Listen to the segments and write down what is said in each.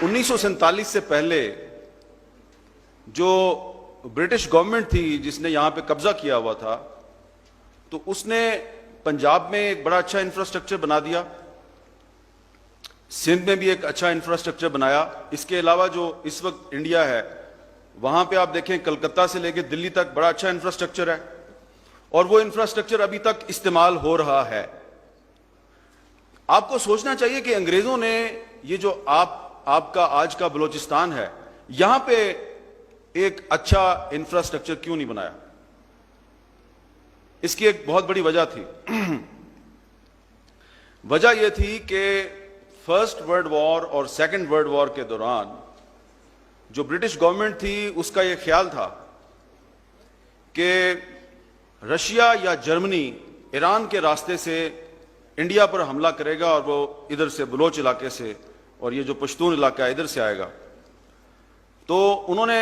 1947 سے پہلے جو برٹش گورنمنٹ تھی جس نے یہاں پہ قبضہ کیا ہوا تھا، تو اس نے پنجاب میں ایک بڑا اچھا انفراسٹرکچر بنا دیا، سندھ میں بھی ایک اچھا انفراسٹرکچر بنایا۔ اس کے علاوہ جو اس وقت انڈیا ہے وہاں پہ آپ دیکھیں کلکتہ سے لے کے دلی تک بڑا اچھا انفراسٹرکچر ہے، اور وہ انفراسٹرکچر ابھی تک استعمال ہو رہا ہے۔ آپ کو سوچنا چاہیے کہ انگریزوں نے یہ جو آپ کا آج کا بلوچستان ہے یہاں پہ ایک اچھا انفراسٹرکچر کیوں نہیں بنایا؟ اس کی ایک بہت بڑی وجہ تھی۔ وجہ یہ تھی کہ فرسٹ ورلڈ وار اور سیکنڈ ورلڈ وار کے دوران جو برٹش گورنمنٹ تھی اس کا یہ خیال تھا کہ رشیا یا جرمنی ایران کے راستے سے انڈیا پر حملہ کرے گا، اور وہ ادھر سے بلوچ علاقے سے اور یہ جو پشتون علاقہ ہے ادھر سے آئے گا۔ تو انہوں نے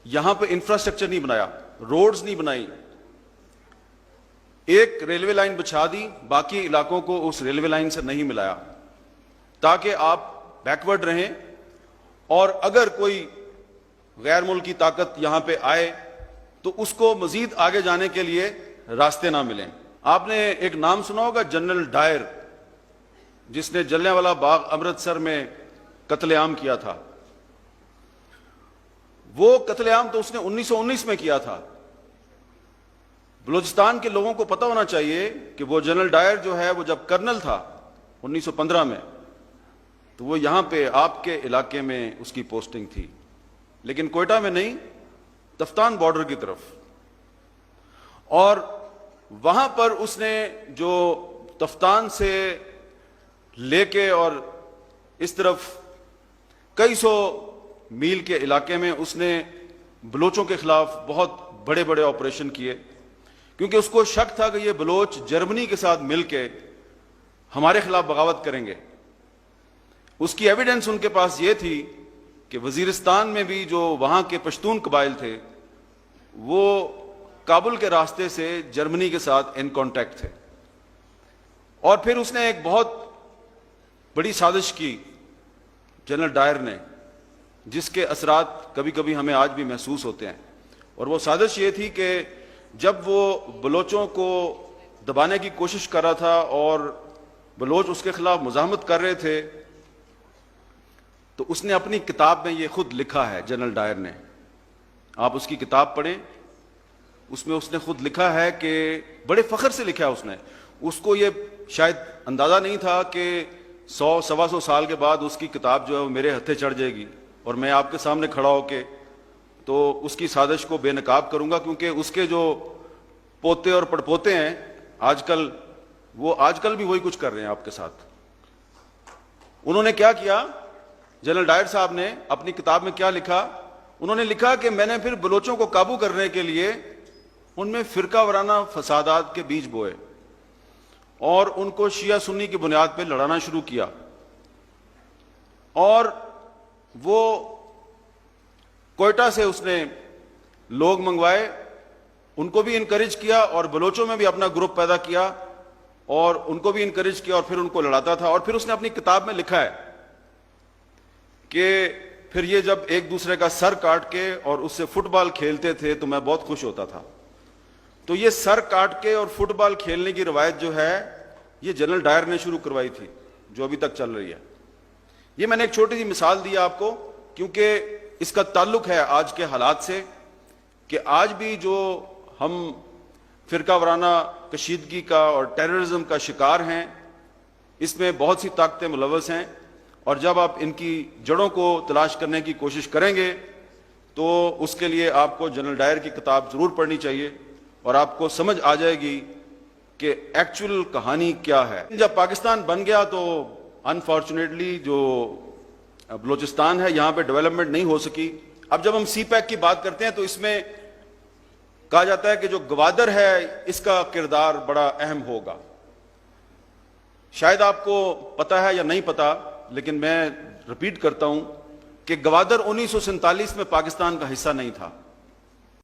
یہاں پہ انفراسٹرکچر نہیں بنایا، روڈز نہیں بنائی، ایک ریلوے لائن بچھا دی، باقی علاقوں کو اس ریلوے لائن سے نہیں ملایا تاکہ آپ بیکورڈ رہیں، اور اگر کوئی غیر ملکی طاقت یہاں پہ آئے تو اس کو مزید آگے جانے کے لیے راستے نہ ملیں۔ آپ نے ایک نام سنا ہوگا جنرل ڈائر، جس نے جلیانوالہ باغ امرتسر میں قتل عام کیا تھا۔ وہ قتل عام تو اس نے 1919 میں کیا تھا۔ بلوچستان کے لوگوں کو پتہ ہونا چاہیے کہ وہ جنرل ڈائر جو ہے وہ جب کرنل تھا 1915 میں، تو وہ یہاں پہ آپ کے علاقے میں اس کی پوسٹنگ تھی، لیکن کوئٹہ میں نہیں، تفتان بارڈر کی طرف۔ اور وہاں پر اس نے جو تفتان سے لے کے اور اس طرف کئی سو میل کے علاقے میں اس نے بلوچوں کے خلاف بہت بڑے بڑے آپریشن کیے، کیونکہ اس کو شک تھا کہ یہ بلوچ جرمنی کے ساتھ مل کے ہمارے خلاف بغاوت کریں گے۔ اس کی ایویڈنس ان کے پاس یہ تھی کہ وزیرستان میں بھی جو وہاں کے پشتون قبائل تھے وہ کابل کے راستے سے جرمنی کے ساتھ ان کانٹیکٹ تھے۔ اور پھر اس نے ایک بہت بڑی سازش کی جنرل ڈائر نے، جس کے اثرات کبھی کبھی ہمیں آج بھی محسوس ہوتے ہیں، اور وہ سازش یہ تھی کہ جب وہ بلوچوں کو دبانے کی کوشش کر رہا تھا اور بلوچ اس کے خلاف مزاحمت کر رہے تھے، تو اس نے اپنی کتاب میں یہ خود لکھا ہے، جنرل ڈائر نے، آپ اس کی کتاب پڑھیں، اس میں اس نے خود لکھا ہے کہ بڑے فخر سے لکھا ہے اس نے۔ اس کو یہ شاید اندازہ نہیں تھا کہ 100-125 سال کے بعد اس کی کتاب جو ہے وہ میرے ہتھے چڑھ جائے گی اور میں آپ کے سامنے کھڑا ہو کے تو اس کی سازش کو بے نقاب کروں گا، کیونکہ اس کے جو پوتے اور پڑپوتے ہیں آج کل، وہ آج کل بھی وہی کچھ کر رہے ہیں آپ کے ساتھ۔ انہوں نے کیا کیا، جنرل ڈائر صاحب نے اپنی کتاب میں کیا لکھا؟ انہوں نے لکھا کہ میں نے پھر بلوچوں کو قابو کرنے کے لیے ان میں فرقہ وارانہ فسادات کے بیج بوئے اور ان کو شیعہ سنی کی بنیاد پہ لڑانا شروع کیا، اور وہ کوئٹہ سے اس نے لوگ منگوائے، ان کو بھی انکریج کیا، اور بلوچوں میں بھی اپنا گروپ پیدا کیا اور ان کو بھی انکریج کیا، اور پھر ان کو لڑاتا تھا۔ اور پھر اس نے اپنی کتاب میں لکھا ہے کہ پھر یہ جب ایک دوسرے کا سر کاٹ کے اور اس سے فٹ بال کھیلتے تھے تو میں بہت خوش ہوتا تھا۔ تو یہ سر کاٹ کے اور فٹ بال کھیلنے کی روایت جو ہے یہ جنرل ڈائر نے شروع کروائی تھی، جو ابھی تک چل رہی ہے۔ یہ میں نے ایک چھوٹی سی مثال دی آپ کو کیونکہ اس کا تعلق ہے آج کے حالات سے، کہ آج بھی جو ہم فرقہ وارانہ کشیدگی کا اور ٹیررزم کا شکار ہیں، اس میں بہت سی طاقتیں ملوث ہیں، اور جب آپ ان کی جڑوں کو تلاش کرنے کی کوشش کریں گے تو اس کے لیے آپ کو جنرل ڈائر کی کتاب ضرور پڑھنی چاہیے، اور آپ کو سمجھ آ جائے گی کہ ایکچول کہانی کیا ہے۔ جب پاکستان بن گیا تو انفارچونیٹلی جو بلوچستان ہے یہاں پہ ڈیولپمنٹ نہیں ہو سکی۔ اب جب ہم سی پیک کی بات کرتے ہیں تو اس میں کہا جاتا ہے کہ جو گوادر ہے اس کا کردار بڑا اہم ہوگا۔ شاید آپ کو پتا ہے یا نہیں پتا، لیکن میں ریپیٹ کرتا ہوں کہ گوادر 1947 میں پاکستان کا حصہ نہیں تھا۔